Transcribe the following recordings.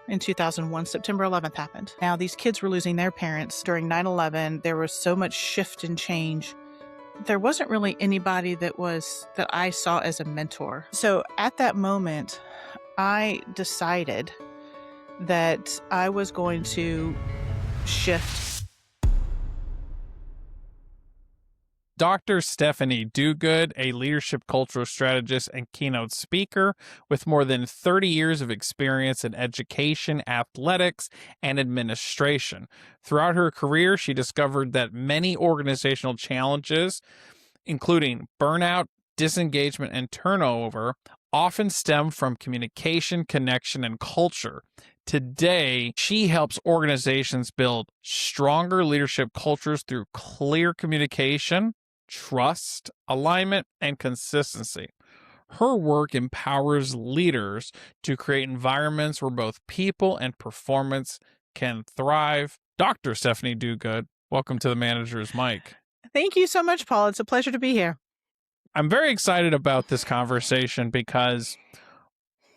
in 2001. September 11th happened. Now, these kids were losing their parents during 9/11. There was so much shift and change. There wasn't really anybody that I saw as a mentor. So at that moment, I decided that I was going to shift. Dr. Stephanie Duguid, a leadership cultural strategist and keynote speaker with more than 30 years of experience in education, athletics, and administration. Throughout her career, she discovered that many organizational challenges, including burnout, disengagement, and turnover, often stem from communication, connection, and culture. Today, she helps organizations build stronger leadership cultures through clear communication, trust, alignment, and consistency. Her work empowers leaders to create environments where both people and performance can thrive. Dr. Stephanie Duguid, welcome to the Manager's Mic. Thank you so much, Paul. It's a pleasure to be here. I'm very excited about this conversation because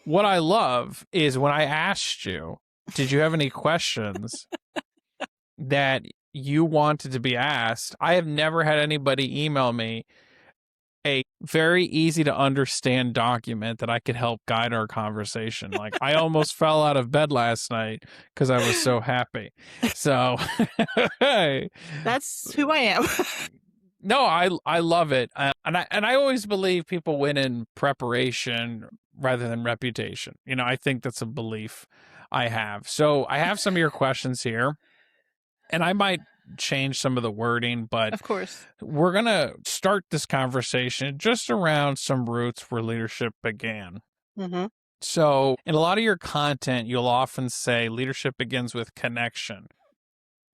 what I love is when I asked you, did you have any questions that you wanted to be asked? I have never had anybody email me a very easy to understand document that I could help guide our conversation. Like, I almost fell out of bed last night because I was so happy. So that's who I am. No, I love it. And I always believe people win in preparation rather than reputation. You know, I think that's a belief I have. So I have some of your questions here, and I might change some of the wording, but of course, we're going to start this conversation just around some roots where leadership began. Mm-hmm. So in a lot of your content, you'll often say leadership begins with connection.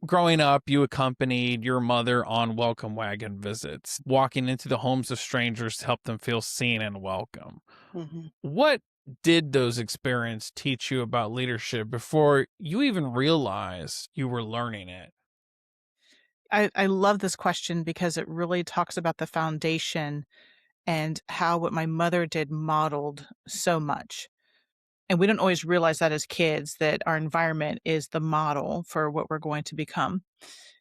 Growing up, you accompanied your mother on welcome wagon visits, walking into the homes of strangers to help them feel seen and welcome. Mm-hmm. What did those experiences teach you about leadership before you even realized you were learning it? I love this question because it really talks about the foundation and how what my mother did modeled so much. And we don't always realize that as kids, that our environment is the model for what we're going to become.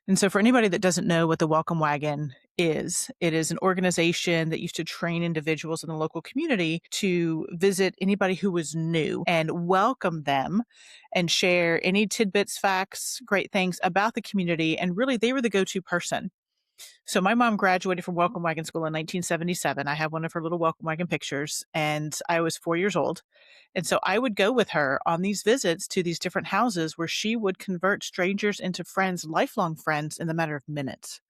And so for anybody that doesn't know what the Welcome Wagon is, it is an organization that used to train individuals in the local community to visit anybody who was new and welcome them and share any tidbits, facts, great things about the community. And really, they were the go-to person. So my mom graduated from Welcome Wagon School in 1977. I have one of her little Welcome Wagon pictures, and I was 4 years old. And so I would go with her on these visits to these different houses where she would convert strangers into friends, lifelong friends, in the matter of minutes.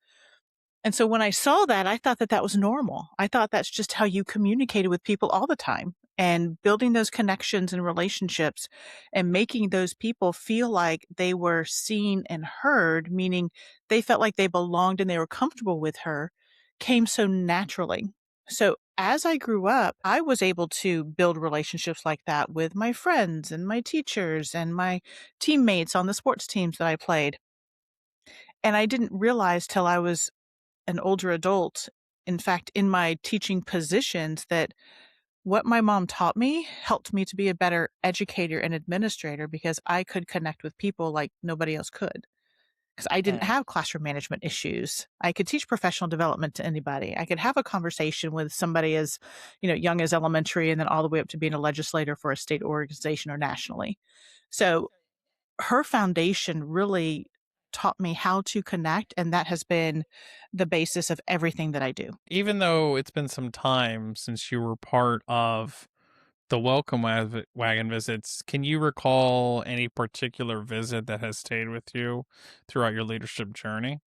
And so when I saw that, I thought that that was normal. I thought that's just how you communicated with people all the time, and building those connections and relationships and making those people feel like they were seen and heard, meaning they felt like they belonged and they were comfortable with her, came so naturally. So as I grew up, I was able to build relationships like that with my friends and my teachers and my teammates on the sports teams that I played. And I didn't realize till I was an older adult, in fact, in my teaching positions, that what my mom taught me helped me to be a better educator and administrator because I could connect with people like nobody else could. Because I didn't have classroom management issues. I could teach professional development to anybody. I could have a conversation with somebody as, young as elementary and then all the way up to being a legislator for a state organization or nationally. So her foundation really taught me how to connect, and that has been the basis of everything that I do. Even though it's been some time since you were part of the welcome wagon visits, can you recall any particular visit that has stayed with you throughout your leadership journey?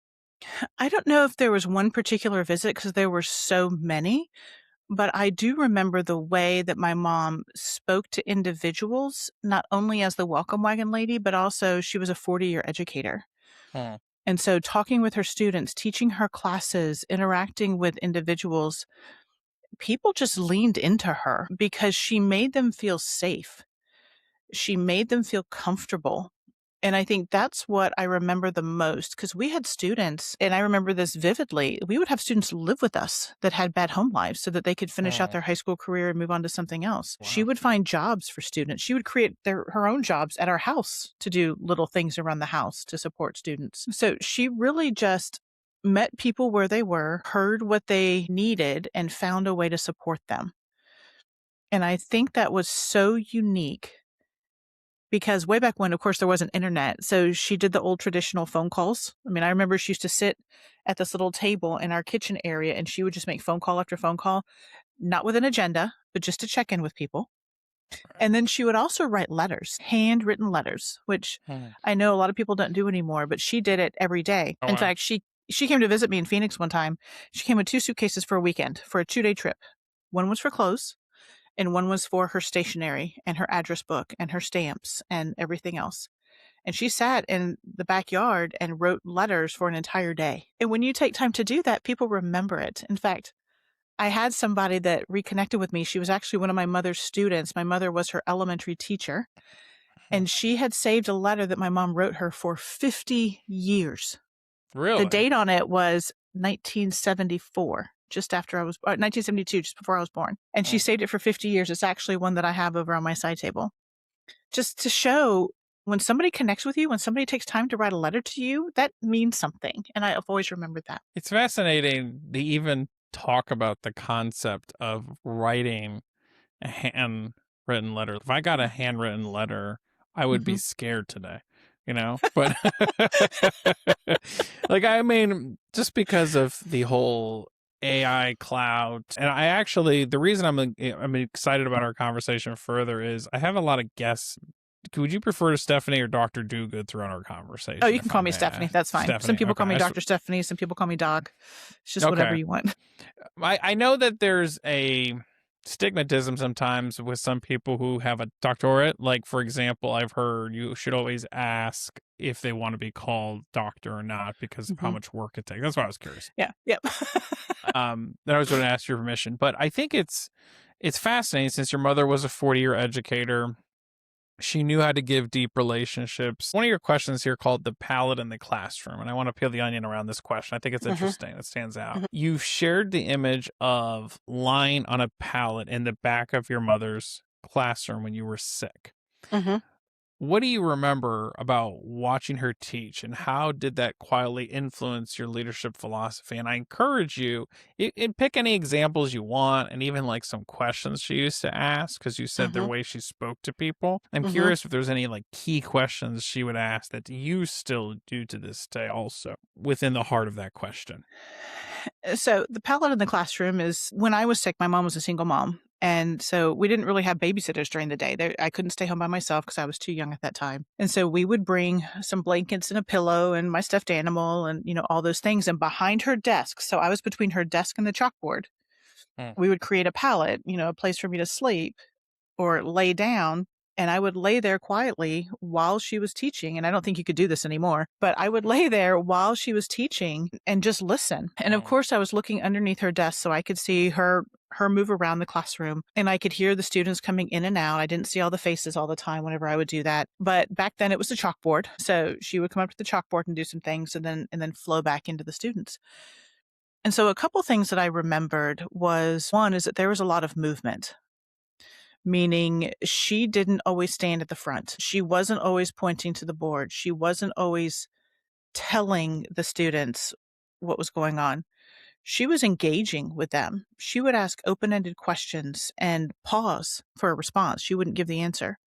I don't know if there was one particular visit because there were so many, but I do remember the way that my mom spoke to individuals, not only as the welcome wagon lady, but also she was a 40-year educator. And so talking with her students, teaching her classes, interacting with individuals, people just leaned into her because she made them feel safe. She made them feel comfortable. And I think that's what I remember the most because we had students, and I remember this vividly. We would have students live with us that had bad home lives so that they could finish out Oh, their high school career and move on to something else. She wow. would find jobs for students. She would create her own jobs at our house to do little things around the house to support students. So she really just met people where they were, heard what they needed, and found a way to support them. And I think that was so unique because way back when, of course, there wasn't internet, so she did the old traditional phone calls. I mean, I remember she used to sit at this little table in our kitchen area, and she would just make phone call after phone call, not with an agenda, but just to check in with people. And then she would also write letters, handwritten letters, which Hmm. I know a lot of people don't do anymore, but she did it every day. Oh, In wow. fact, she came to visit me in Phoenix one time. She came with 2 suitcases for a weekend, for a 2-day trip. One was for clothes, and one was for her stationery and her address book and her stamps and everything else. And she sat in the backyard and wrote letters for an entire day. And when you take time to do that, people remember it. In fact, I had somebody that reconnected with me. She was actually one of my mother's students. My mother was her elementary teacher, Hmm. and she had saved a letter that my mom wrote her for 50 years. The Really? date on it was 1974, just after I was 1972, just before I was born. And she Hmm. saved it for 50 years. It's actually one that I have over on my side table. Just to show when somebody connects with you, when somebody takes time to write a letter to you, that means something. And I've always remembered that. It's fascinating to even talk about the concept of writing a handwritten letter. If I got a handwritten letter, I would be Mhm. scared today, you know? But like, I mean, just because of the whole AI cloud, and I actually, the reason I'm excited about our conversation further is I have a lot of guests. Would you prefer to Stephanie or Dr. Duguid throughout our Oh, conversation, you can if I call me may Stephanie. ask? That's fine. Some Stephanie. people Okay. call me Dr. Stephanie. Some people call me Doc. It's just whatever Okay. you want. I know that there's a stigmatism sometimes with some people who have a doctorate. Like, for example, I've heard you should always ask if they want to be called doctor or not because of how Mhm. much work it takes. That's why I was curious. Yeah. Yep. Then I was going to ask your permission, but I think it's fascinating since your mother was a 40-year educator. She knew how to give deep relationships. One of your questions here called the palette in the classroom, and I want to peel the onion around this question. I think it's Mhm. interesting. It stands out. Mhm. You've shared the image of lying on a pallet in the back of your mother's classroom when you were sick. Mhm. What do you remember about watching her teach, and how did that quietly influence your leadership philosophy? And I encourage you, and pick any examples you want, and even like some questions she used to ask, because you said the Mhm. way she spoke to people. I'm Mhm. curious if there's any like key questions she would ask that you still do to this day, also within the heart of that question. So the palette in the classroom is when I was sick, my mom was a single mom. And so we didn't really have babysitters during the day. I couldn't stay home by myself because I was too young at that time. And so we would bring some blankets and a pillow and my stuffed animal and, all those things. And behind her desk, so I was between her desk and the chalkboard, Mm. we would create a pallet, a place for me to sleep or lay down, and I would lay there quietly while she was teaching, and I don't think you could do this anymore, but I would lay there while she was teaching and just listen. And of Mm. course, I was looking underneath her desk so I could see her move around the classroom and I could hear the students coming in and out. I didn't see all the faces all the time whenever I would do that. But back then it was the chalkboard. So she would come up to the chalkboard and do some things and then flow back into the students. And so a couple things that I remembered was one is that there was a lot of movement, meaning she didn't always stand at the front. She wasn't always pointing to the board. She wasn't always telling the students what was going on. She was engaging with them. She would ask open ended questions and pause for a response. She wouldn't give the answer.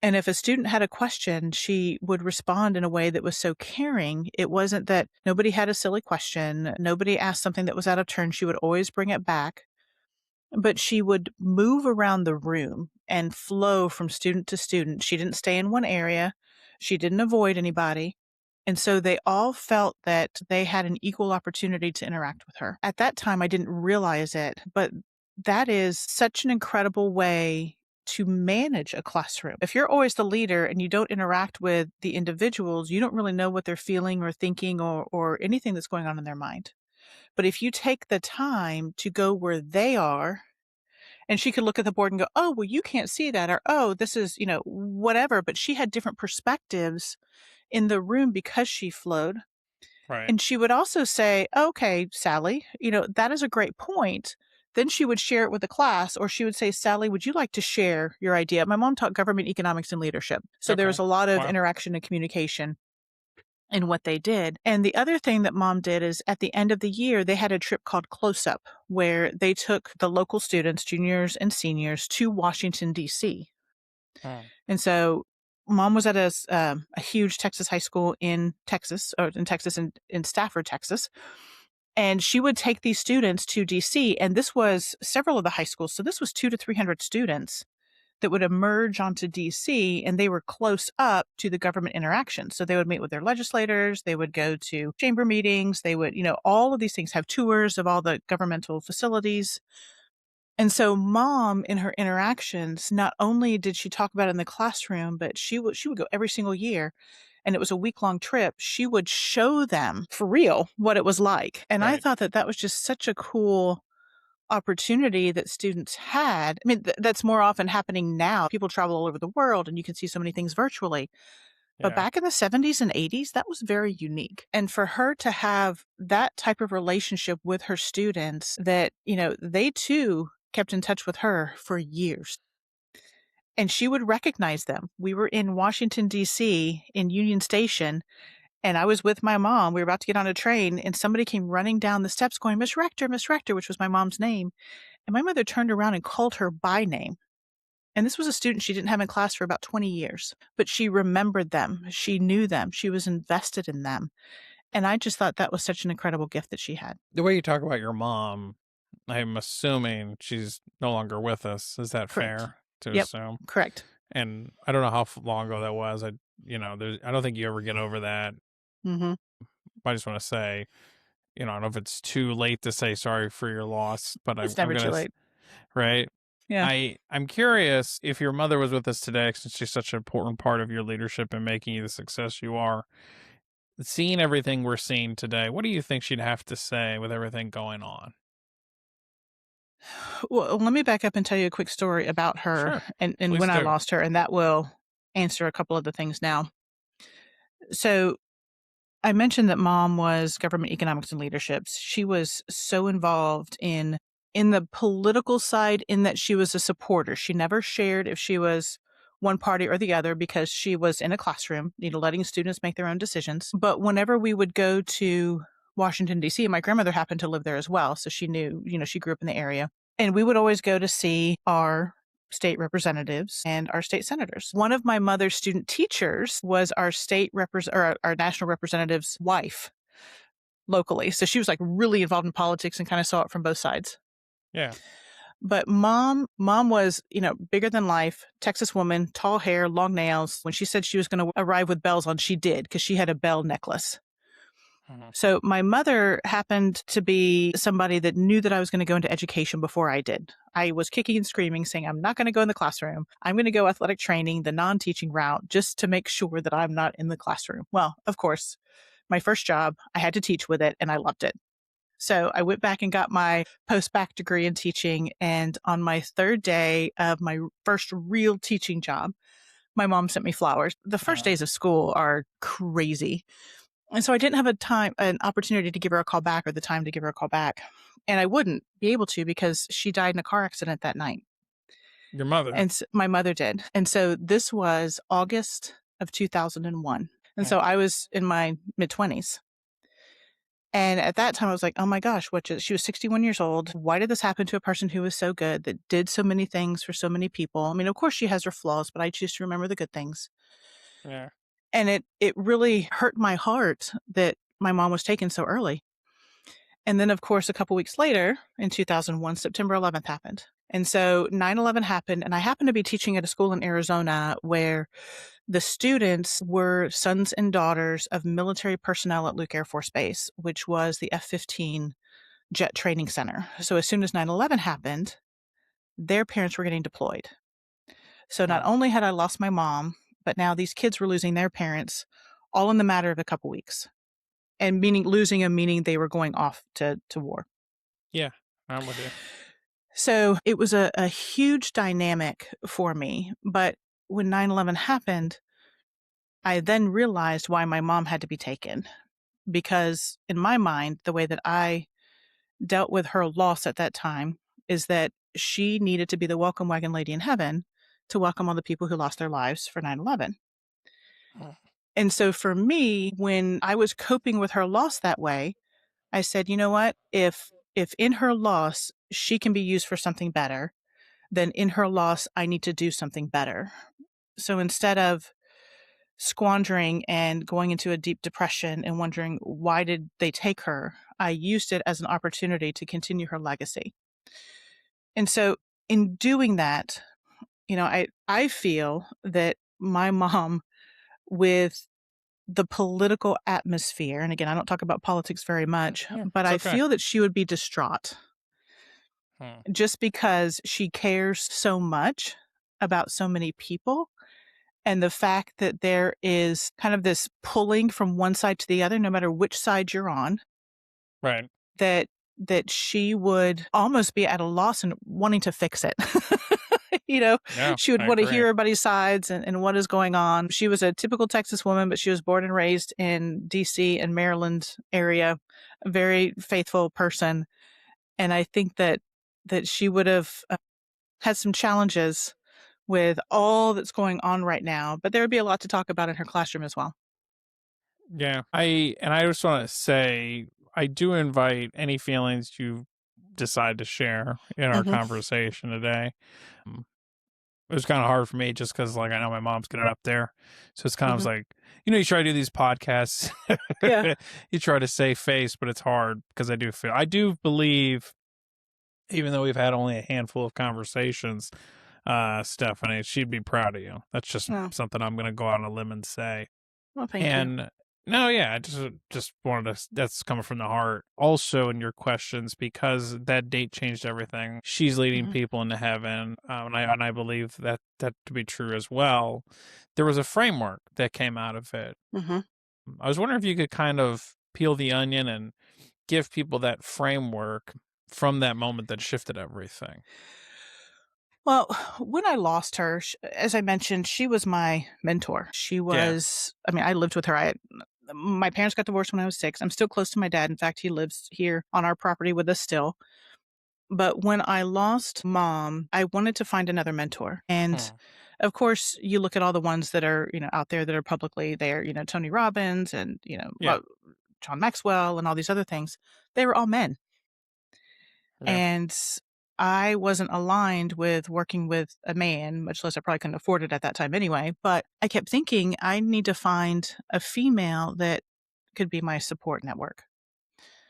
And if a student had a question, she would respond in a way that was so caring. It wasn't that nobody had a silly question, nobody asked something that was out of turn. She would always bring it back, but she would move around the room and flow from student to student. She didn't stay in one area. She didn't avoid anybody. And so they all felt that they had an equal opportunity to interact with her. At that time, I didn't realize it, but that is such an incredible way to manage a classroom. If you're always the leader and you don't interact with the individuals, you don't really know what they're feeling or thinking or anything that's going on in their mind. But if you take the time to go where they are And she could look at the board and go, "Oh, well, you can't see that," or, "Oh, this is, whatever." But she had different perspectives in the room because she flowed. Right. And she would also say, "Okay, Sally, that is a great point." Then she would share it with the class, or she would say, "Sally, would you like to share your idea?" My mom taught government economics and leadership. So there was Okay. a lot of Wow. interaction and communication in what they did. And the other thing that mom did is at the end of the year, they had a trip called Close Up, where they took the local students, juniors and seniors, to Washington, D.C. Mm. And so mom was at a huge Texas high school in Texas, or in Texas, in Stafford, Texas. And she would take these students to DC. And this was several of the high schools. So this was 200 to 300 students that would emerge onto DC, and they were close up to the government interaction. So they would meet with their legislators, they would go to chamber meetings, they would, all of these things, have tours of all the governmental facilities. And so mom, in her interactions, not only did she talk about it in the classroom, but she would go every single year, and it was a week-long trip. She would show them for real what it was like. And I Right. thought that that was just such a cool opportunity that students had. I mean, that's more often happening now. People travel all over the world and you can see so many things virtually. But Yeah. back in the 70s and 80s, that was very unique. And for her to have that type of relationship with her students, that, they too kept in touch with her for years. And she would recognize them. We were in Washington, D.C., in Union Station, and I was with my mom. We were about to get on a train, and somebody came running down the steps going, Miss Rector, which was my mom's name. And my mother turned around and called her by name. And this was a student she didn't have in class for about 20 years, but she remembered them. She knew them. She was invested in them. And I just thought that was such an incredible gift that she had. The way you talk about your mom, I'm assuming she's no longer with us. Is that Correct. fair to Yep. assume? Correct. And I don't know how long ago that was. I don't think you ever get over that. Hmm. I just want to say, I don't know if it's too late to say sorry for your loss, but It's I'm never too gonna, late. right? Yeah. I'm curious if your mother was with us today, since she's such an important part of your leadership and making you the success you are. Seeing everything we're seeing today, what do you think she'd have to say with everything going on? Well, let me back up and tell you a quick story about her Sure, and please when I do. lost her, and that will answer a couple of the things now. So I mentioned that mom was government economics and leaderships. She was so involved in the political side, in that she was a supporter. She never shared if she was one party or the other because she was in a classroom, letting students make their own decisions. But whenever we would go to Washington, D.C., my grandmother happened to live there as well. So she knew, she grew up in the area. And we would always go to see our state representatives and our state senators. One of my mother's student teachers was our our national representative's wife locally. So she was like really involved in politics and kind of saw it from both sides. Yeah. But mom was, bigger than life, Texas woman, tall hair, long nails. When she said she was going to arrive with bells on, she did, because she had a bell necklace. Mhm. So my mother happened to be somebody that knew that I was going to go into education before I did. I was kicking and screaming, saying, I'm not going to go in the classroom. I'm going to go athletic training, the non-teaching route, just to make sure that I'm not in the classroom. Well, of course, my first job, I had to teach with it, and I loved it. So I went back and got my post-bac degree in teaching. And on my third day of my first real teaching job, my mom sent me flowers. The first Uh, days of school are crazy. And so I didn't have an opportunity to give her a call back, or the time to give her a call back. And I wouldn't be able to because she died in a car accident that night. your mother. And my mother did. And so this was August of 2001. And Mm. so I was in my mid 20s. And at that time, I was like, oh my gosh, she was 61 years old. Why did this happen to a person who was so good, that did so many things for so many people? I mean, of course, she has her flaws, but I choose to remember the good things. Yeah. And it really hurt my heart that my mom was taken so early. And then, of course, a couple weeks later, in 2001, September 11th happened. And so 9/11 happened, and I happened to be teaching at a school in Arizona where the students were sons and daughters of military personnel at Luke Air Force Base, which was the F-15 jet training center. So as soon as 9/11 happened, their parents were getting deployed. So not Mm. only had I lost my mom, but now these kids were losing their parents all in the matter of a couple weeks. And meaning losing them, meaning they were going off to war. Yeah. I'm with you. So it was a huge dynamic for me. But when 9/11 happened, I then realized why my mom had to be taken. Because in my mind, the way that I dealt with her loss at that time is that she needed to be the welcome wagon lady in heaven to welcome all the people who lost their lives for 9/11. Mm. And so for me, when I was coping with her loss that way, I said, "You know what? If in her loss she can be used for something better, then in her loss I need to do something better." So instead of squandering and going into a deep depression and wondering why did they take her, I used it as an opportunity to continue her legacy. And so in doing that, I feel that my mom, with the political atmosphere, and again, I don't talk about politics very much, Yeah, but it's I okay. feel that she would be distraught Hmm. just because she cares so much about so many people. And the fact that there is kind of this pulling from one side to the other, no matter which side you're on, Right. that she would almost be at a loss and wanting to fix it. You know, Yeah, she would I want to agree. hear everybody's sides and what is going on. She was a typical Texas woman, but she was born and raised in DC and Maryland area, a very faithful person. And I think that she would have had some challenges with all that's going on right now, but there would be a lot to talk about in her classroom as well. Yeah. I just want to say I do invite any feelings you decide to share in our Mhm. conversation today. Mm, It was kind of hard for me just because, like, I know my mom's getting up there. So it's kind of Mhm. like, you try to do these podcasts, Yeah. you try to save face, but it's hard because I do believe, even though we've had only a handful of conversations, Stephanie, she'd be proud of you. That's just Oh, something I'm going to go out on a limb and say. well, thank you. And no, yeah, I just wanted to. That's coming from the heart. Also, in your questions, because that date changed everything. She's leading Mhm. people into heaven, and I believe that to be true as well. There was a framework that came out of it. Mhm. I was wondering if you could kind of peel the onion and give people that framework from that moment that shifted everything. Well, when I lost her, as I mentioned, she was my mentor. She Yeah. was, I mean, I lived with her. My parents got divorced when I was 6. I'm still close to my dad. In fact, he lives here on our property with us still. But when I lost mom, I wanted to find another mentor. And Hmm. of course, you look at all the ones that are, out there that are publicly there, Tony Robbins and, Yeah. John Maxwell and all these other things. They were all men. Yeah. And I wasn't aligned with working with a man, much less I probably couldn't afford it at that time anyway. But I kept thinking I need to find a female that could be my support network.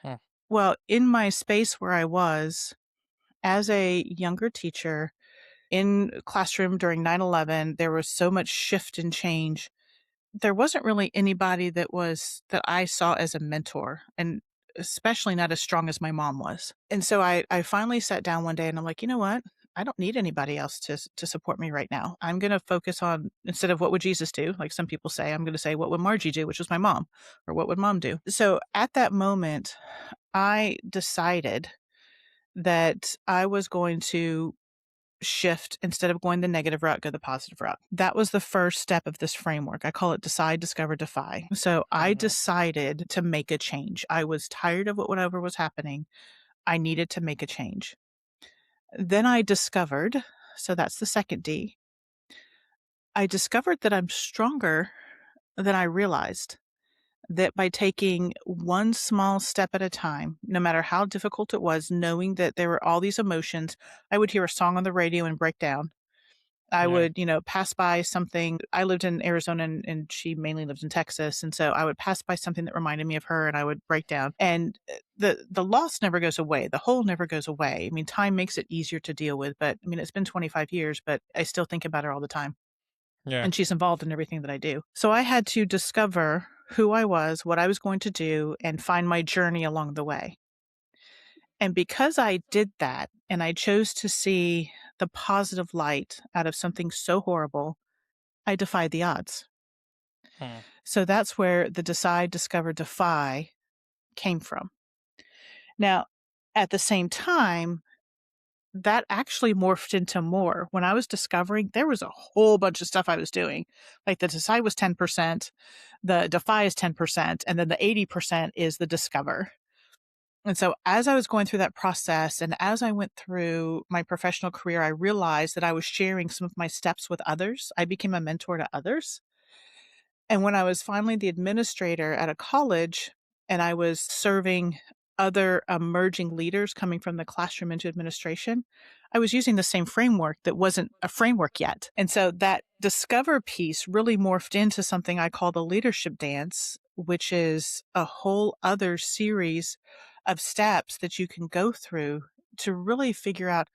Hmm. Well, in my space where I was as a younger teacher in classroom during 9/11, there was so much shift and change. There wasn't really anybody that I saw as a mentor, and especially not as strong as my mom was. And so I finally sat down one day and I'm like, "You know what? I don't need anybody else to support me right now. I'm gonna focus on, instead of what would Jesus do, like some people say, I'm gonna say, what would Margie do, which was my mom, or what would mom do?" So at that moment, I decided that I was going to shift. Instead of going the negative route, go the positive route. That was the first step of this framework. I call it decide, discover, defy. So I Hmm. decided to make a change. I was tired of whatever was happening. I needed to make a change. Then I discovered, so that's the second D. I discovered that I'm stronger than I realized. That by taking one small step at a time, no matter how difficult it was, knowing that there were all these emotions, I would hear a song on the radio and break down. I Yeah. would, pass by something. I lived in Arizona and she mainly lives in Texas. And so I would pass by something that reminded me of her and I would break down. And the loss never goes away. The hole never goes away. I mean, time makes it easier to deal with, but I mean, it's been 25 years, but I still think about her all the time. Yeah. And she's involved in everything that I do. So I had to discover who I was, what I was going to do, and find my journey along the way. And because I did that and I chose to see the positive light out of something so horrible, I defied the odds. Hmm. So that's where the decide, discover, defy came from. Now, at the same time, that actually morphed into more. When I was discovering, there was a whole bunch of stuff I was doing. Like the Decide was 10%, the Defy is 10%, and then the 80% is the Discover. And so as I was going through that process and as I went through my professional career, I realized that I was sharing some of my steps with others. I became a mentor to others. And when I was finally the administrator at a college and I was serving other emerging leaders coming from the classroom into administration, I was using the same framework that wasn't a framework yet. And so that discover piece really morphed into something I call the leadership dance, which is a whole other series of steps that you can go through to really figure out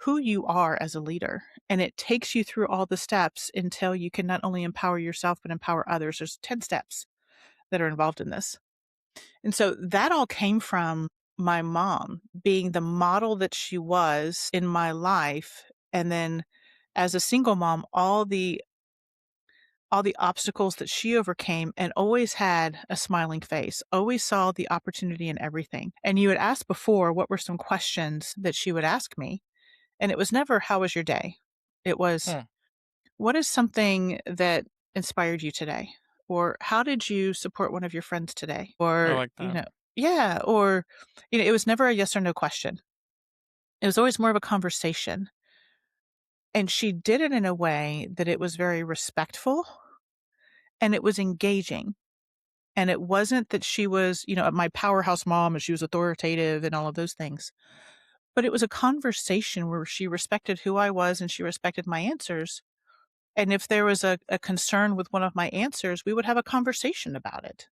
who you are as a leader. And it takes you through all the steps until you can not only empower yourself, but empower others. There's 10 steps that are involved in this. And so that all came from my mom being the model that she was in my life. And then as a single mom, all the obstacles that she overcame and always had a smiling face, always saw the opportunity in everything. And you had asked before, what were some questions that she would ask me? And it was never, "How was your day?" It was, Hmm, "What is something that inspired you today?" Or, "How did you support one of your friends today?" I Or, like that. yeah, or, it was never a yes or no question. It was always more of a conversation. And she did it in a way that it was very respectful and it was engaging. And it wasn't that she was, my powerhouse mom and she was authoritative and all of those things. But it was a conversation where she respected who I was and she respected my answers. And if there was a concern with one of my answers, we would have a conversation about it.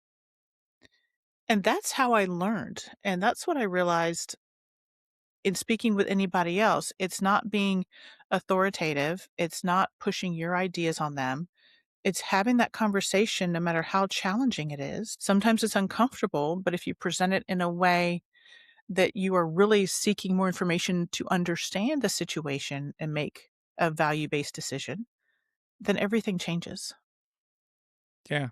And that's how I learned. And that's what I realized in speaking with anybody else. It's not being authoritative. It's not pushing your ideas on them. It's having that conversation no matter how challenging it is. Sometimes it's uncomfortable, but if you present it in a way that you are really seeking more information to understand the situation and make a value-based decision, then everything changes. Yeah.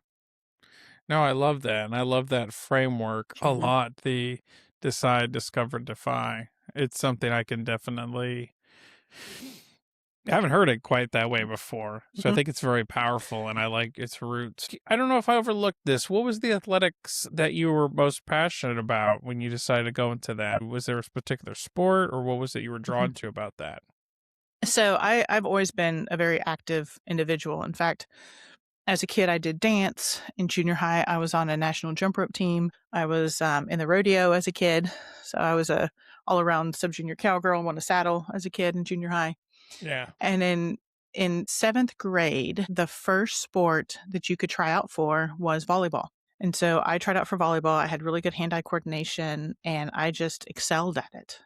No, I love that. And I love that framework a Mhm, lot. The decide, discover, defy. It's something I can definitely I haven't heard it quite that way before. So I mhm. think it's very powerful and I like its roots. I don't know if I overlooked this. What was the athletics that you were most passionate about when you decided to go into that? Was there a particular sport or what was it you were Mhm. drawn to about that? So I've always been a very active individual. In fact, as a kid, I did dance. In junior high, I was on a national jump rope team. I was in the rodeo as a kid. So I was a all around sub junior cowgirl and won a saddle as a kid in junior high. Yeah. And in seventh grade, the first sport that you could try out for was volleyball. And so I tried out for volleyball. I had really good hand eye coordination and I just excelled at it.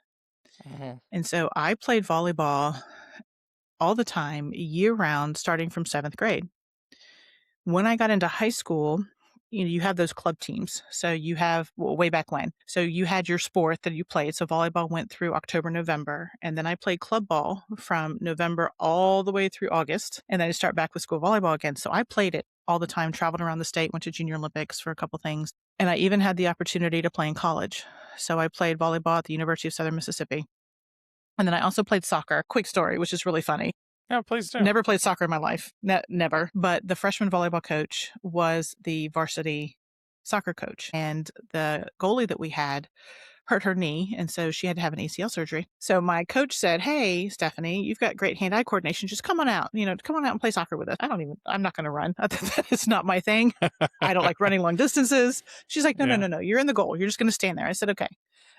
Mhm. And so I played volleyball all the time, year round, starting from seventh grade. When I got into high school, you have those club teams. So you have, well, way back when. So you had your sport that you played. So volleyball went through October, November. And then I played club ball from November all the way through August. And then I start back with school volleyball again. So I played it all the time, traveled around the state, went to Junior Olympics for a couple things. And I even had the opportunity to play in college. So I played volleyball at the University of Southern Mississippi. And then I also played soccer. Quick story, which is really funny. Yeah, please do. Never played soccer in my life, never, but the freshman volleyball coach was the varsity soccer coach, and the goalie that we had hurt her knee, and so she had to have an ACL surgery. So my coach said, "Hey, Stephanie, you've got great hand-eye coordination. Just come on out, come on out and play soccer with us." I'm not gonna run. That is not my thing. I don't like running long distances. She's like, "No, no, Yeah. no, no. You're in the goal. You're just gonna stand there." I said, "Okay."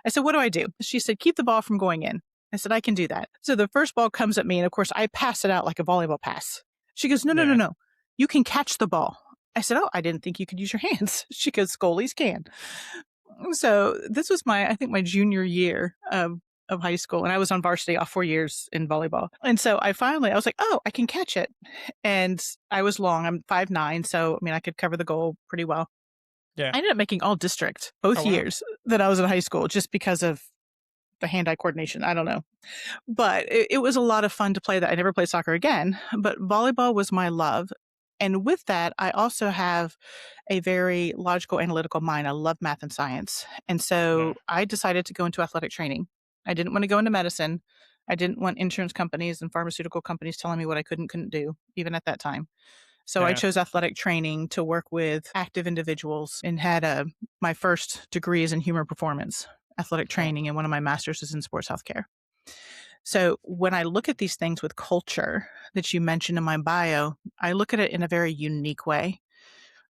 I said, "What do I do?" She said, "Keep the ball from going in." I said, "I can do that." So the first ball comes at me, and of course, I pass it out like a volleyball pass. She goes, "No, no, no, Yeah. no. You can catch the ball." I said, "Oh, I didn't think you could use your hands." She goes, "Goalies can." So this was I think my junior year of high school, and I was on varsity all 4 years in volleyball. And so I was like, "Oh, I can catch it." And I was long. I'm 5'9", so I mean, I could cover the goal pretty well. Yeah. I ended up making all district Oh both wow. years that I was in high school just because of the hand-eye coordination. I don't know. But it was a lot of fun to play that. I never played soccer again, but volleyball was my love. And with that, I also have a very logical, analytical mind. I love math and science. And Yeah. so I decided to go into athletic training. I didn't want to go into medicine. I didn't want insurance companies and pharmaceutical companies telling me what I couldn't do, even at that time. So I Yeah. chose athletic training to work with active individuals and had my first degree is in human performance, athletic Yeah. training, and one of my masters is in sports healthcare. So when I look at these things with culture that you mentioned in my bio, I look at it in a very unique way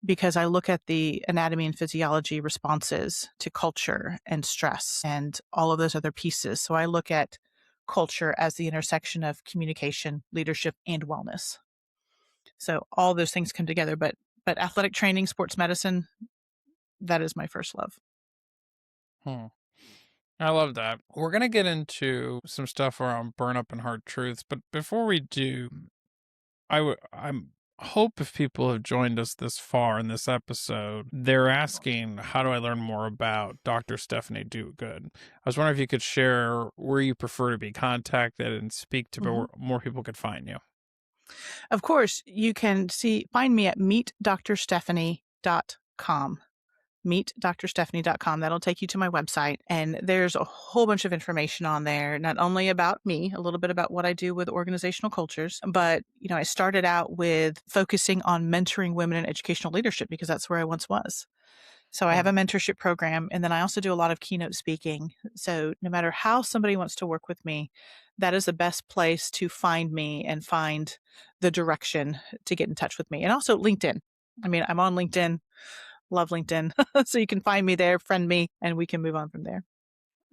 because I look at the anatomy and physiology responses to culture and stress and all of those other pieces. So I look at culture as the intersection of communication, leadership, and wellness. So all those things come together, but athletic training, sports medicine, that is my first love. Hmm. I love that. We're going to get into some stuff around burn up and hard truths, but before we do, I'm hope if people have joined us this far in this episode, they're asking, how do I learn more about Dr. Stephanie Duguid? I was wondering if you could share where you prefer to be contacted and speak to Mhm. where more people could find you. Of course, you can find me at meetdrstephanie.com. Meetdrstephanie.com. That'll take you to my website. And there's a whole bunch of information on there, not only about me, a little bit about what I do with organizational cultures, but I started out with focusing on mentoring women in educational leadership because that's where I once was. So I have a Hmm. mentorship program, and then I also do a lot of keynote speaking. So no matter how somebody wants to work with me, that is the best place to find me and find the direction to get in touch with me. And also LinkedIn. I mean, I'm on LinkedIn, love LinkedIn. So you can find me there, friend me, and we can move on from there.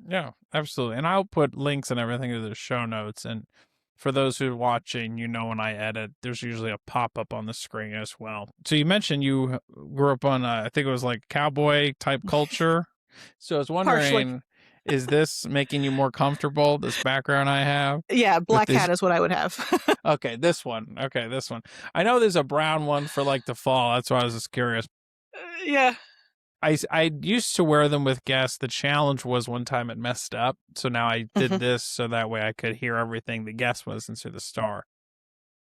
Yeah, absolutely. And I'll put links and everything to the show notes. And for those who are watching, when I edit, there's usually a pop up on the screen as well. So you mentioned you grew up on, I think it was like cowboy type culture. So I was Partially. wondering, is this making you more comfortable, this background I have Yeah, with black hat these? is what I would have. Okay, this one. Okay, this one. I know there's a brown one for like the fall. That's why I was just curious. Yeah. I used to wear them with guests. The challenge was one time it messed up. So now I did Mhm. this so that way I could hear everything the guest was and see the star.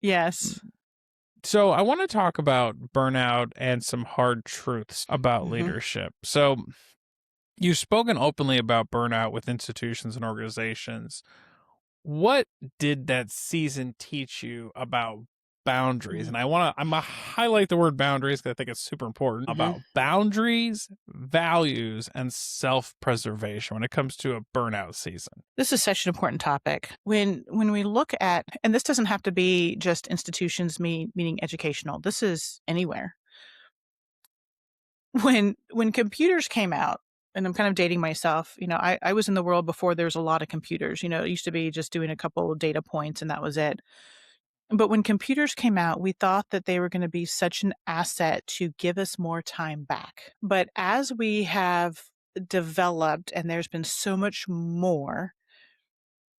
Yes. Mm. So I want to talk about burnout and some hard truths about Hmm. leadership. So you've spoken openly about burnout with institutions and organizations. What did that season teach you about boundaries? And I'm gonna highlight the word boundaries because I think it's super important Hmm. about boundaries, values, and self-preservation when it comes to a burnout season. This is such an important topic. When we look at, and this doesn't have to be just institutions, meaning educational. This is anywhere. When computers came out, and I'm kind of dating myself, I was in the world before there was a lot of computers. It used to be just doing a couple of data points and that was it. But when computers came out, we thought that they were going to be such an asset to give us more time back. But as we have developed and there's been so much more,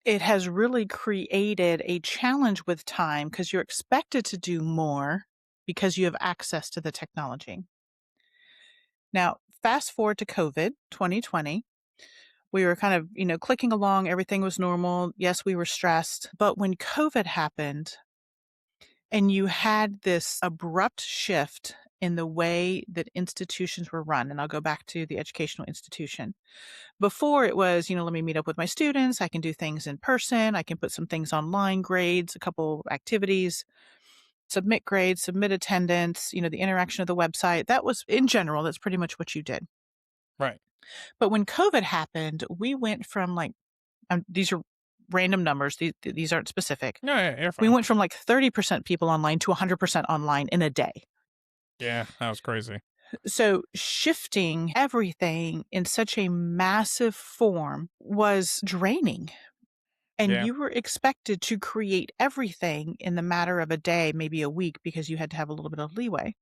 it has really created a challenge with time because you're expected to do more because you have access to the technology. Now, fast forward to COVID 2020. We were kind of, clicking along. Everything was normal. Yes, we were stressed. But when COVID happened and you had this abrupt shift in the way that institutions were run, and I'll go back to the educational institution. Before it was, let me meet up with my students. I can do things in person. I can put some things online, grades, a couple activities, submit grades, submit attendance, the interaction of the website. That was, in general, that's pretty much what you did. Right. But when COVID happened, we went from like, these are random numbers, these aren't specific. No, yeah, you're We fine. went from like 30% people online to 100% online in a day. Yeah, that was crazy. So shifting everything in such a massive form was draining. And Yeah, you were expected to create everything in the matter of a day, maybe a week, because you had to have a little bit of leeway.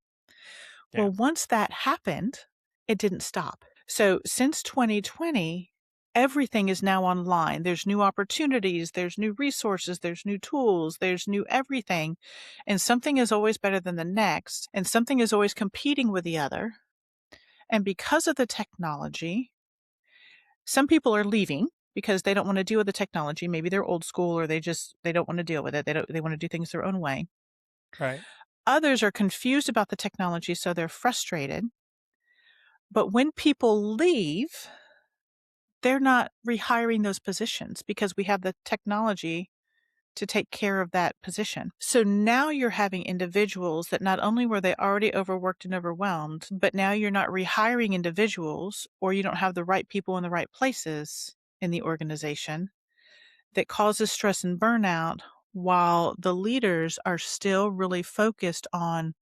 yeah, Well, once that happened, it didn't stop. So since 2020, everything is now online. There's new opportunities, there's new resources, there's new tools, there's new everything. And something is always better than the next, and something is always competing with the other. And because of the technology, some people are leaving because they don't want to deal with the technology. Maybe they're old school or they don't want to deal with it. They want to do things their own way. right. Others are confused about the technology, so they're frustrated. But when people leave, they're not rehiring those positions because we have the technology to take care of that position. So now you're having individuals that not only were they already overworked and overwhelmed, but now you're not rehiring individuals or you don't have the right people in the right places in the organization that causes stress and burnout while the leaders are still really focused on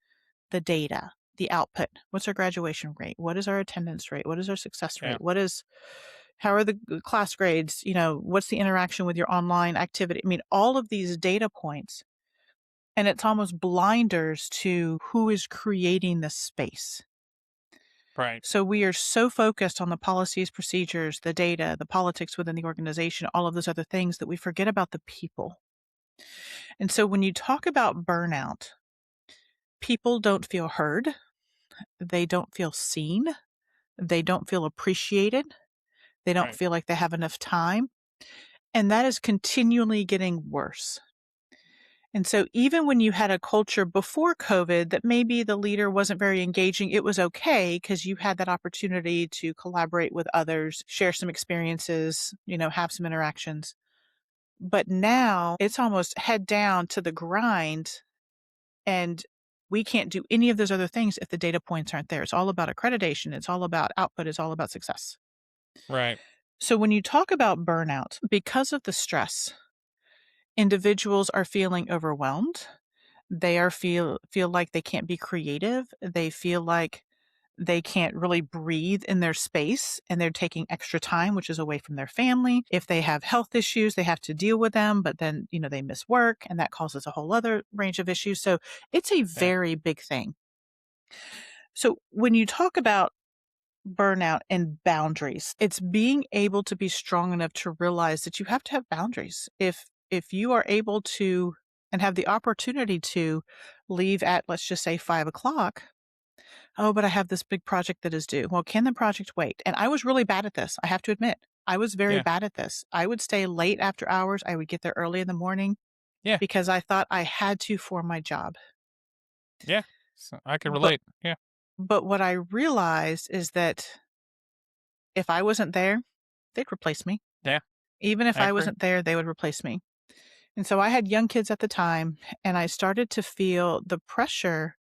the data, the output. What's our graduation rate? What is our attendance rate? What is our success Yeah. rate? How are the class grades? What's the interaction with your online activity? I mean, all of these data points, and it's almost blinders to who is creating the space. Right. So we are so focused on the policies, procedures, the data, the politics within the organization, all of those other things that we forget about the people. And so when you talk about burnout, people don't feel heard, they don't feel seen, they don't feel appreciated, they don't Right. feel like they have enough time, and that is continually getting worse. And so even when you had a culture before COVID that maybe the leader wasn't very engaging, it was okay because you had that opportunity to collaborate with others, share some experiences, have some interactions. But now it's almost head down to the grind, and we can't do any of those other things if the data points aren't there. It's all about accreditation, it's all about output, it's all about success. Right. So when you talk about burnout, because of the stress, individuals are feeling overwhelmed. They are feel like they can't be creative. They feel like they can't really breathe in their space and they're taking extra time, which is away from their family. If they have health issues, they have to deal with them, but then, they miss work and that causes a whole other range of issues. So it's a Yeah. very big thing. So when you talk about burnout and boundaries, it's being able to be strong enough to realize that you have to have boundaries. If you are able to and have the opportunity to leave at, let's just say, 5 o'clock. Oh, but I have this big project that is due. Well, can the project wait? And I was really bad at this. I have to admit, I was very Yeah. bad at this. I would stay late after hours. I would get there early in the morning Yeah. because I thought I had to for my job. Yeah. So I can But relate. Yeah. but what I realized is that if I wasn't there, they'd replace me. Yeah. Even if I I agree. wasn't there, they would replace me. And so I had young kids at the time, and I started to feel the pressure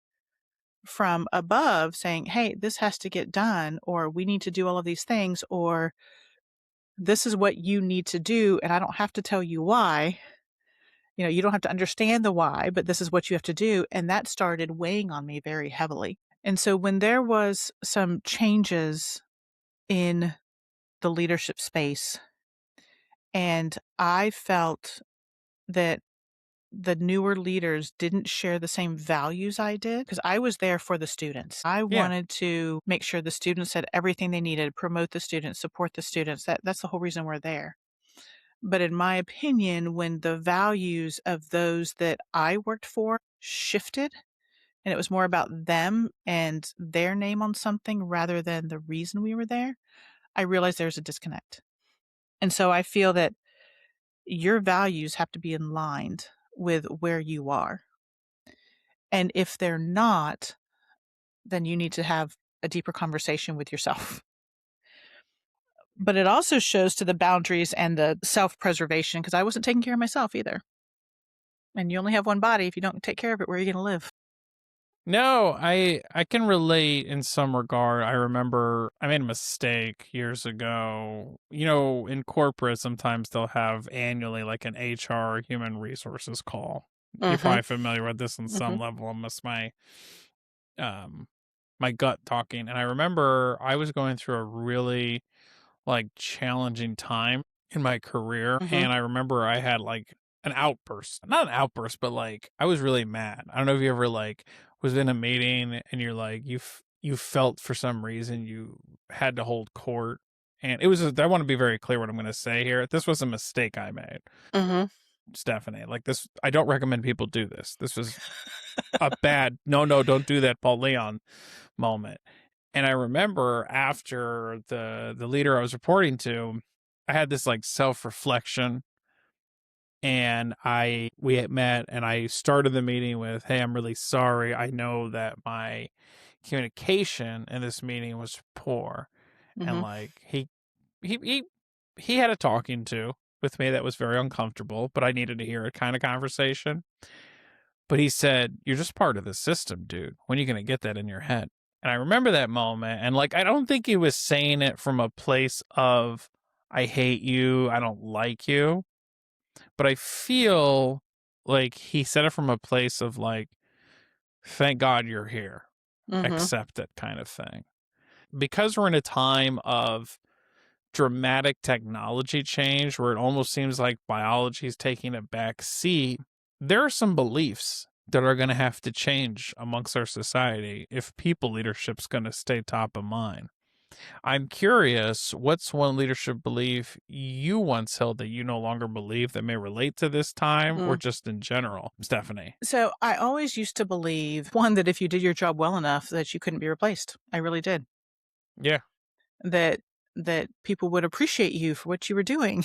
from above saying, "Hey, this has to get done," or "We need to do all of these things," or "This is what you need to do, and I don't have to tell you why." You don't have to understand the why, but this is what you have to do. And that started weighing on me very heavily. And so when there was some changes in the leadership space, and I felt that the newer leaders didn't share the same values I did because I was there for the students. I Yeah. wanted to make sure the students had everything they needed, promote the students, support the students. That's the whole reason we're there. But in my opinion, when the values of those that I worked for shifted and it was more about them and their name on something rather than the reason we were there, I realized there's a disconnect. And so I feel that your values have to be in line with where you are. And if they're not, then you need to have a deeper conversation with yourself. But it also shows to the boundaries and the self-preservation because I wasn't taking care of myself either. And you only have one body. If you don't take care of it, where are you gonna live? No, I can relate in some regard. I remember I made a mistake years ago. In corporate, sometimes they'll have annually like an HR human resources call. You're Mhm, probably familiar with this on some mhm, level, unless um my gut talking. And I remember I was going through a really like challenging time in my career, mhm. and I remember I had like an outburst. Not an outburst, but like I was really mad. I don't know if you ever like was in a meeting and you're like you felt for some reason you had to hold court. And I want to be very clear what I'm going to say here. This was a mistake I made, Mhm. Stephanie. Like this, I don't recommend people do this. This was a bad, no, no, don't do that, Paul Leon moment. And I remember after the leader I was reporting to, I had this like self-reflection, and we had met and I started the meeting with, "Hey, I'm really sorry. I know that my communication in this meeting was poor." And Mhm. like he he had a talking to with me that was very uncomfortable, but I needed to hear it kind of conversation. But he said, "You're just part of the system, dude. When are you gonna get that in your head?" And I remember that moment, and, like, I don't think he was saying it from a place of, "I hate you, I don't like you," but I feel like he said it from a place of, like, "Thank God you're here. Mhm. Accept it," kind of thing. Because we're in a time of dramatic technology change where it almost seems like biology is taking a back seat, there are some beliefs that are going to have to change amongst our society if people leadership's going to stay top of mind. I'm curious, what's one leadership belief you once held that you no longer believe that may relate to this time or Mm. just in general, Stephanie? So, I always used to believe, one, that if you did your job well enough that you couldn't be replaced. I really did. Yeah. That people would appreciate you for what you were doing,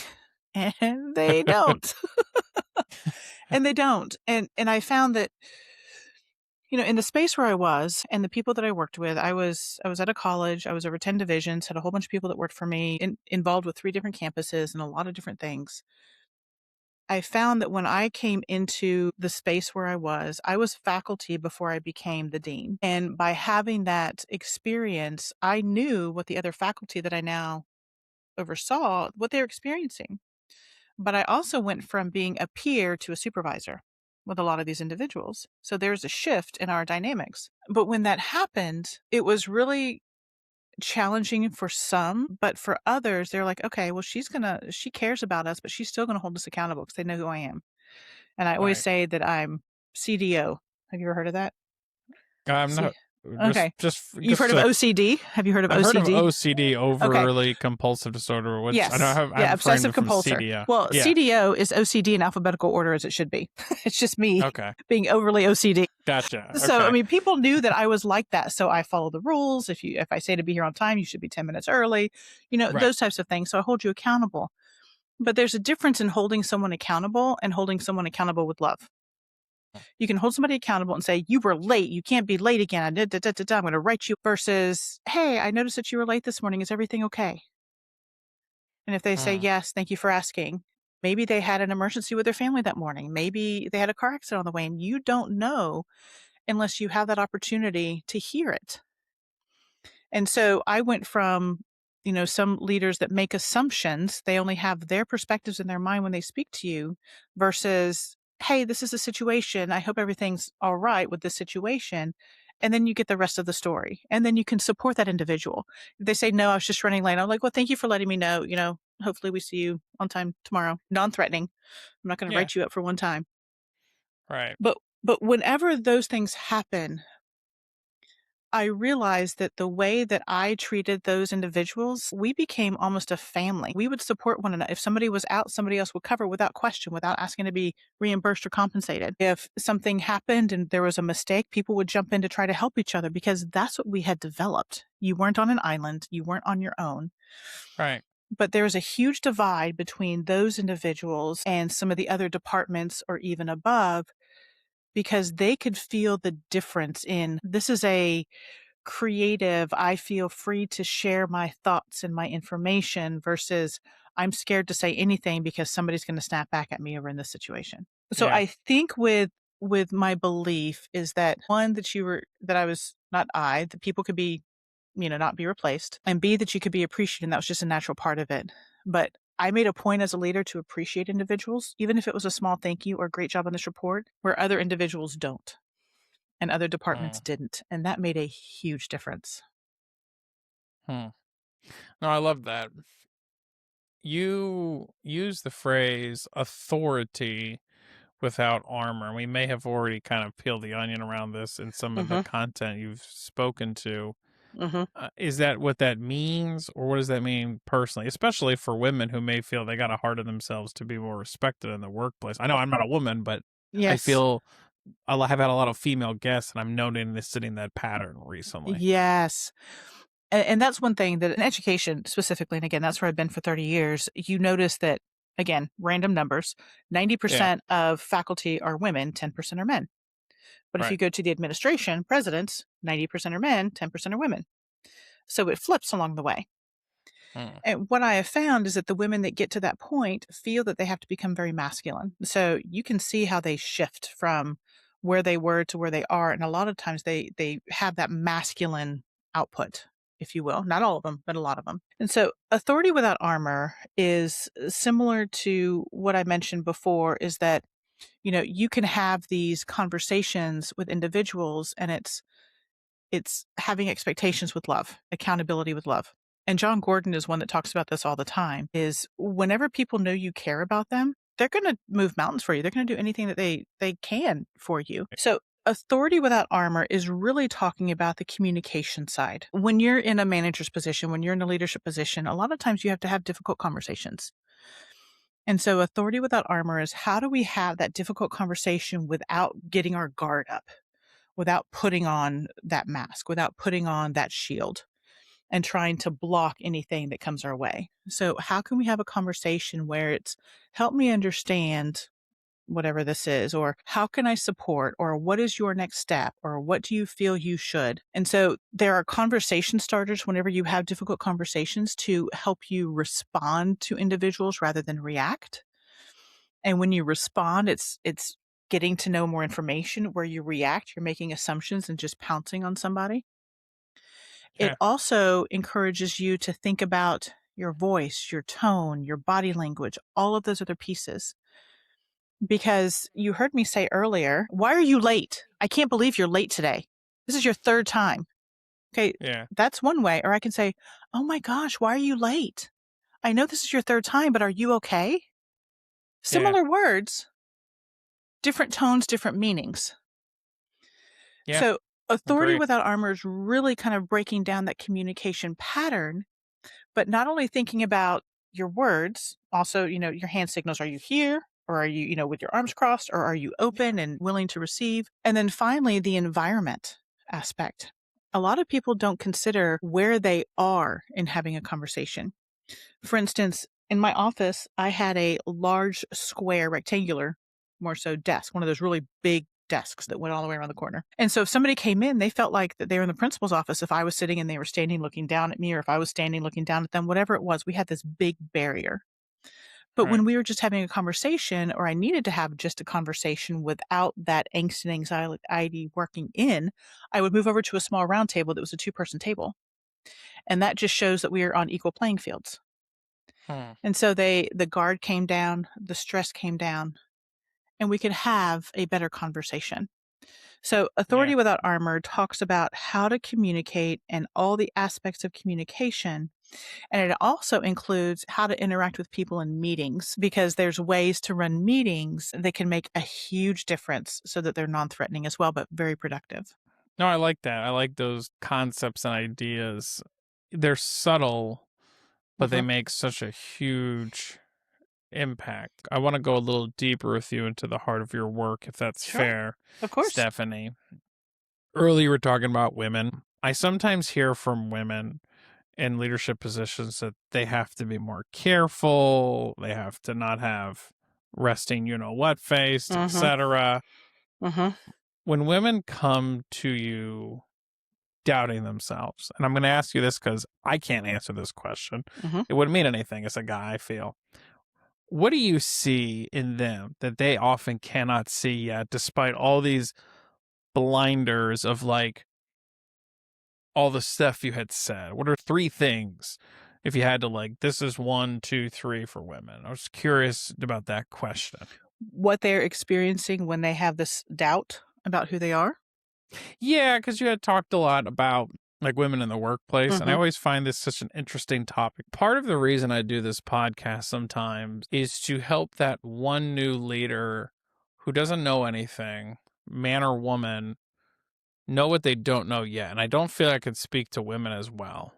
and they don't. And they don't. And I found that, in the space where I was and the people that I worked with, I was at a college, I was over 10 divisions, had a whole bunch of people that worked for me, involved with 3 different campuses and a lot of different things. I found that when I came into the space where I was faculty before I became the dean. And by having that experience, I knew what the other faculty that I now oversaw, what they were experiencing. But I also went from being a peer to a supervisor with a lot of these individuals. So there's a shift in our dynamics. But when that happened, it was really challenging for some, but for others, they're like, okay, well, she cares about us, but she's still going to hold us accountable because they know who I am. And I always Right. say that I'm CDO. Have you ever heard of that? I'm See, not okay. You've heard just of OCD? Have you heard of I've heard of OCD? OCD, Okay. overly compulsive disorder, which Yes. I Yeah, have a friend obsessive from compulsor. CDO. Well, Yeah. CDO is OCD in alphabetical order as it should be. It's just me Okay. being overly OCD. Gotcha. So, I Okay. mean, people knew that I was like that, so I follow the rules. If I say to be here on time, you should be 10 minutes early, Right. those types of things. So I hold you accountable. But there's a difference in holding someone accountable and holding someone accountable with love. You can hold somebody accountable and say, "You were late. You can't be late again. I'm going to write you," versus, "Hey, I noticed that you were late this morning. Is everything okay?" And if they say, Mm, "Yes, thank you for asking," maybe they had an emergency with their family that morning. Maybe they had a car accident on the way, and you don't know unless you have that opportunity to hear it. And so I went from, some leaders that make assumptions, they only have their perspectives in their mind when they speak to you versus, "Hey, this is a situation. I hope everything's all right with this situation." And then you get the rest of the story. And then you can support that individual. If they say, "No, I was just running late." I'm like, "Well, thank you for letting me know. Hopefully we see you on time tomorrow." Non threatening. I'm not going to yeah. write you up for one time. Right. But whenever those things happen, I realized that the way that I treated those individuals, we became almost a family. We would support one another. If somebody was out, somebody else would cover without question, without asking to be reimbursed or compensated. If something happened and there was a mistake, people would jump in to try to help each other because that's what we had developed. You weren't on an island, you weren't on your own. Right. But there was a huge divide between those individuals and some of the other departments or even above because they could feel the difference in this is a creative, I feel free to share my thoughts and my information versus I'm scared to say anything because somebody's going to snap back at me over in this situation. So Yeah. I think with my belief is that one that you were that I was not I that people could be not be replaced and B that you could be appreciated and that was just a natural part of it. But I made a point as a leader to appreciate individuals, even if it was a small thank you or great job on this report, where other individuals don't and other departments Mm, didn't. And that made a huge difference. hmm. No, I love that. You use the phrase authority without armor. We may have already kind of peeled the onion around this in some of the Mhm, content you've spoken to. mhm. Is that what that means, or what does that mean personally? Especially for women who may feel they got to harden themselves to be more respected in the workplace. I know I'm not a woman, but I Yes. feel have had a lot of female guests, and I'm noting this sitting that pattern recently. Yes. And that's one thing that in education specifically, and again, that's where I've been for 30 years, you notice that, again, random numbers, Yeah, 90% of faculty are women, 10% are men. But if you right. go to the administration, presidents, 90% are men, 10% are women. So it flips along the way. Hmm. And what I have found is that the women that get to that point feel that they have to become very masculine. So you can see how they shift from where they were to where they are, and a lot of times they have that masculine output, if you will. Not all of them, but a lot of them. And so authority without armor is similar to what I mentioned before, is that, you can have these conversations with individuals, and it's having expectations with love, accountability with love. And John Gordon is one that talks about this all the time, is whenever people know you care about them, they're going to move mountains for you. They're going to do anything that they can for you. So authority without armor is really talking about the communication side. When you're in a manager's position, when you're in a leadership position, a lot of times you have to have difficult conversations. And so authority without armor is, how do we have that difficult conversation without getting our guard up, without putting on that mask, without putting on that shield and trying to block anything that comes our way. So, how can we have a conversation where it's, help me understand whatever this is, or how can I support, or what is your next step, or what do you feel you should? And so, there are conversation starters whenever you have difficult conversations to help you respond to individuals rather than react. And when you respond, it's getting to know more information. Where you react, you're making assumptions and just pouncing on somebody. It Okay. also encourages you to think about your voice, your tone, your body language, all of those other pieces. Because you heard me say earlier, "Why are you late? I can't believe you're late today. This is your third time." Okay, Yeah. that's one way. Or I can say, "Oh my gosh, why are you late? I know this is your third time, but are you okay?" Yeah. Similar words, different tones, different meanings. Yeah. So, authority Agree. without armor is really kind of breaking down that communication pattern, but not only thinking about your words, also, your hand signals. Are you here? Or are you, with your arms crossed? Or are you open and willing to receive? And then finally, the environment aspect. A lot of people don't consider where they are in having a conversation. For instance, in my office, I had a large square rectangular, more so desk, one of those really big desks that went all the way around the corner. And so if somebody came in, they felt like that they were in the principal's office if I was sitting and they were standing looking down at me, or if I was standing looking down at them, whatever it was, we had this big barrier. But Right. when we were just having a conversation, or I needed to have just a conversation without that angst and anxiety working in, I would move over to a small round table that was a two-person table. And that just shows that we are on equal playing fields. Hmm. And so the guard came down, the stress came down, and we could have a better conversation. So Yeah. authority without armor talks about how to communicate and all the aspects of communication. And it also includes how to interact with people in meetings, because there's ways to run meetings that can make a huge difference so that they're non-threatening as well, but very productive. No, I like that. I like those concepts and ideas. They're subtle, but they Hmm. make such a huge impact. I want to go a little deeper with you into the heart of your work, if that's Sure. fair, Of course. Stephanie. Earlier, you were talking about women. I sometimes hear from women in leadership positions that they have to be more careful. They have to not have resting, you know what face, Hmm. etc. Hmm. When women come to you doubting themselves, and I'm going to ask you this because I can't answer this question. Hmm. It wouldn't mean anything as a guy, I feel. What do you see in them that they often cannot see yet, despite all these blinders of like all the stuff you had said? What are three things if you had to like, this is one, two, three for women? I was curious about that question. What they're experiencing when they have this doubt about who they are. Yeah, because you had talked a lot about like women in the workplace, and I Hmm. always find this such an interesting topic. Part of the reason I do this podcast sometimes is to help that one new leader who doesn't know anything, man or woman, know what they don't know yet. And I don't feel I could speak to women as well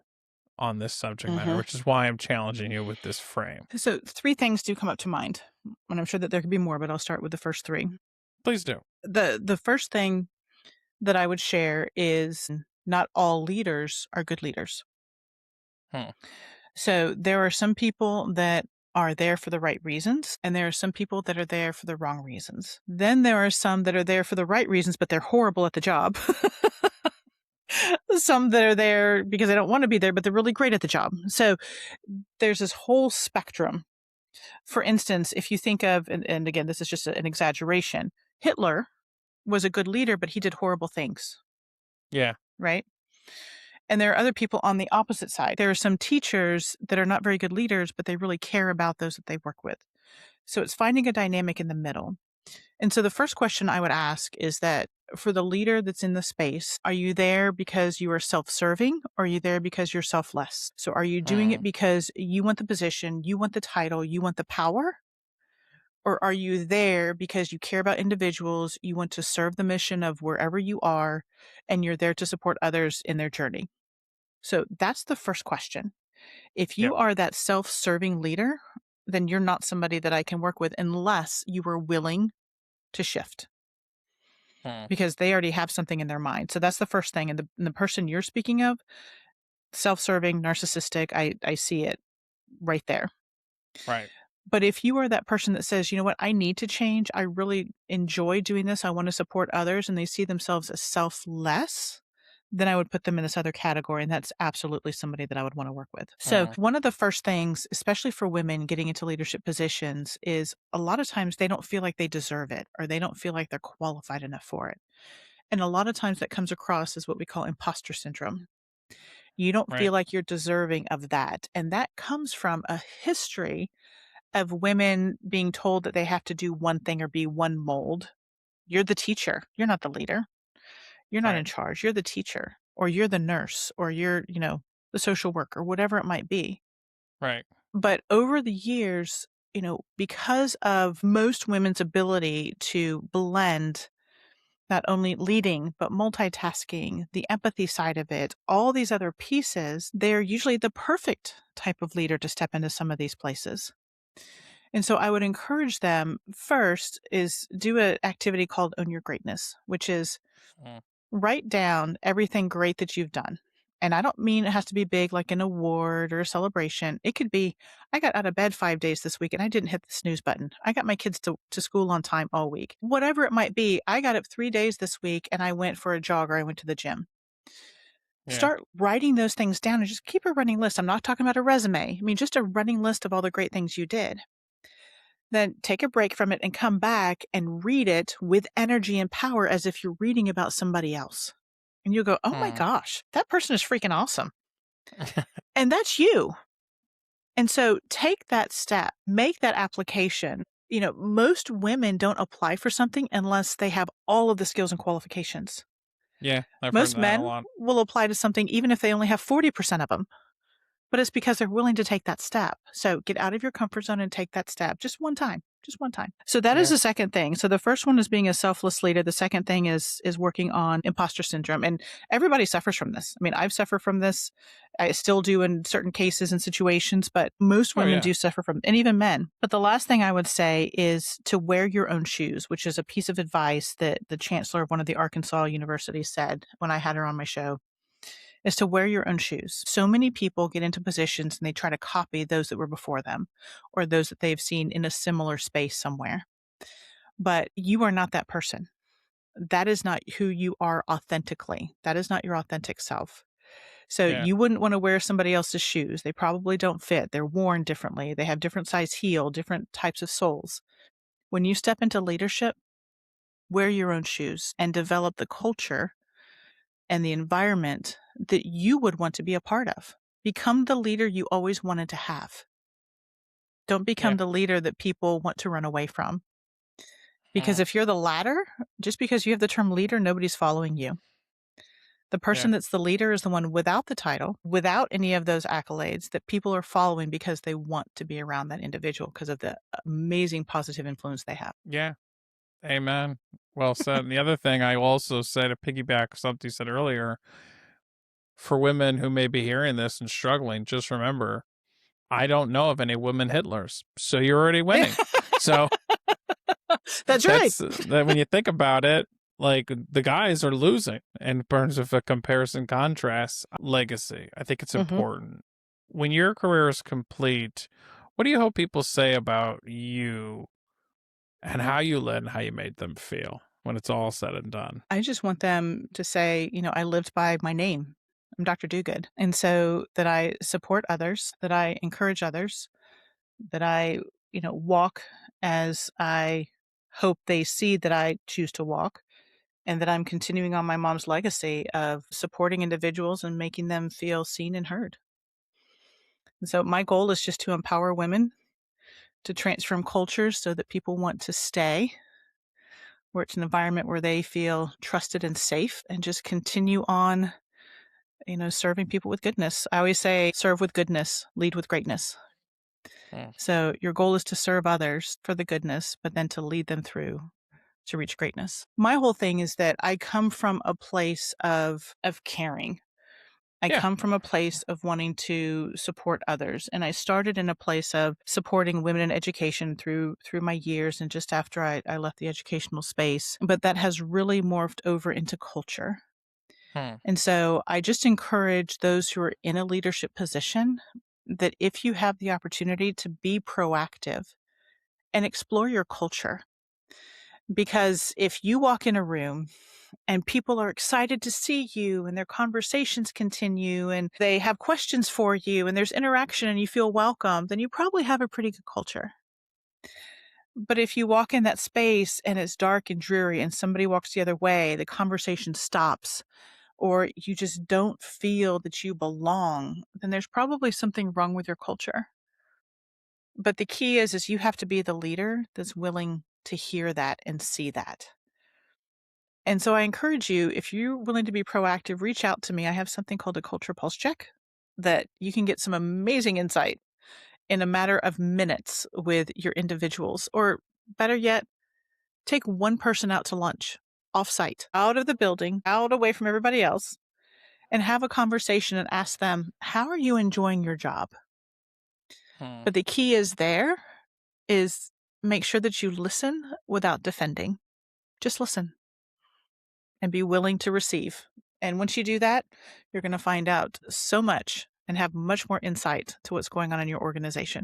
on this subject matter, Hmm. which is why I'm challenging you with this frame. So three things do come up to mind, and I'm sure that there could be more, but I'll start with the first three. Please do. The first thing that I would share is, not all leaders are good leaders. Hmm. So there are some people that are there for the right reasons, and there are some people that are there for the wrong reasons. Then there are some that are there for the right reasons, but they're horrible at the job. some that are there because they don't want to be there, but they're really great at the job. So there's this whole spectrum. For instance, if you think of, and again, this is just an exaggeration, Hitler was a good leader, but he did horrible things, Yeah. right? And there are other people on the opposite side. There are some teachers that are not very good leaders, but they really care about those that they work with. So it's finding a dynamic in the middle. And so the first question I would ask is that for the leader that's in the space, are you there because you are self serving or are you there because you're selfless? So are you doing it Mm, because you want the position, you want the title, you want the power? Or are you there because you care about individuals, you want to serve the mission of wherever you are, and you're there to support others in their journey? So that's the first question. If yep. you are that self serving leader, then you're not somebody that I can work with unless you are willing to shift Mm, because they already have something in their mind. So that's the first thing. And the person you're speaking of, self serving, narcissistic, I see it right there. right. But if you are that person that says, you know what, I need to change, I really enjoy doing this, I want to support others, and they see themselves as selfless, then I would put them in this other category. And that's absolutely somebody that I would want to work with. So, Mm, one of the first things, especially for women getting into leadership positions, is a lot of times they don't feel like they deserve it or they don't feel like they're qualified enough for it. And a lot of times that comes across as what we call imposter syndrome. You don't right. feel like you're deserving of that. And that comes from a history of women being told that they have to do one thing or be one mold. You're the teacher. You're not the leader. You're not Right. in charge. You're the teacher, or you're the nurse, or you're, the social worker, whatever it might be. Right. But over the years, because of most women's ability to blend not only leading, but multitasking, the empathy side of it, all these other pieces, they're usually the perfect type of leader to step into some of these places. And so I would encourage them first is do an activity called Own Your Greatness, which is Mm, write down everything great that you've done. And I don't mean it has to be big like an award or a celebration. It could be, I got out of bed 5 days this week and I didn't hit the snooze button. I got my kids to school on time all week. Whatever it might be, I got up 3 days this week and I went for a jog or I went to the gym. yeah. Start writing those things down and just keep a running list. I'm not talking about a resume. I mean, just a running list of all the great things you did. Then take a break from it and come back and read it with energy and power as if you're reading about somebody else. And you'll go, oh my Mm, gosh, that person is freaking awesome. And that's you. And so take that step, make that application. Most women don't apply for something unless they have all of the skills and qualifications. yeah. I've heard Most that a men lot. will apply to something even if they only have 40% of them. But it's because they're willing to take that step. So get out of your comfort zone and take that step just one time. Just one time. So that is Yeah. the second thing. So the first one is being a selfless leader. The second thing is working on imposter syndrome. And everybody suffers from this. I mean, I've suffered from this. I still do in certain cases and situations, but most Oh, women yeah. do suffer from, and even men. But the last thing I would say is to wear your own shoes, which is a piece of advice that the chancellor of one of the Arkansas universities said when I had her on my show is to wear your own shoes. So many people get into positions and they try to copy those that were before them or those that they've seen in a similar space somewhere. But you are not that person. That is not who you are authentically. That is not your authentic self. So Yeah. you wouldn't want to wear somebody else's shoes. They probably don't fit. They're worn differently. They have different size heel, different types of soles. When you step into leadership, wear your own shoes and develop the culture and the environment that you would want to be a part of. Become the leader you always wanted to have. Don't Yeah. become the leader that people want to run away from. Because Mm, if you're the latter, just because you have the term leader, nobody's following you. The yeah. person that's the leader is the one without the title, without any of those accolades that people are following because they want to be around that individual because of the amazing positive influence they have. Yeah. Amen. Well said. And the other thing I also say to piggyback something you said earlier, for women who may be hearing this and struggling, just remember, I don't know of any women Hitlers. So you're already winning. So That's right. that's that when you think about it, like the guys are losing in terms of a comparison contrast legacy. I think it's Hmm. important. When your career is complete, what do you hope people say about you and how you led and how you made them feel? when it's all said and done. I just want them to say, I lived by my name. I'm Dr. Duguid. And so that I support others, that I encourage others, that I, walk as I hope they see that I choose to walk, and that I'm continuing on my mom's legacy of supporting individuals and making them feel seen and heard. And so my goal is just to empower women to transform cultures so that people want to stay, where it's an environment where they feel trusted and safe, and just continue on, serving people with goodness. I always say, serve with goodness, lead with greatness. Mm. So your goal is to serve others for the goodness, but then to lead them through to reach greatness. My whole thing is that I come from a place of caring. I Yeah. come from a place of wanting to support others, and I started in a place of supporting women in education through my years and just after I left the educational space, but that has really morphed over into culture. Hmm. And so I just encourage those who are in a leadership position that if you have the opportunity to be proactive and explore your culture. Because if you walk in a room and people are excited to see you and their conversations continue and they have questions for you and there's interaction and you feel welcome, then you probably have a pretty good culture. But if you walk in that space and it's dark and dreary and somebody walks the other way, the conversation stops, or you just don't feel that you belong, then there's probably something wrong with your culture. But the key is you have to be the leader that's willing to hear that and see that. And so I encourage you, if you're willing to be proactive, reach out to me. I have something called a culture pulse check that you can get some amazing insight in a matter of minutes with your individuals. Or better yet, take one person out to lunch offsite, out of the building, out away from everybody else, and have a conversation and ask them, how are you enjoying your job? Hmm. But the key is make sure that you listen without defending. Just listen and be willing to receive. And once you do that, you're going to find out so much and have much more insight to what's going on in your organization.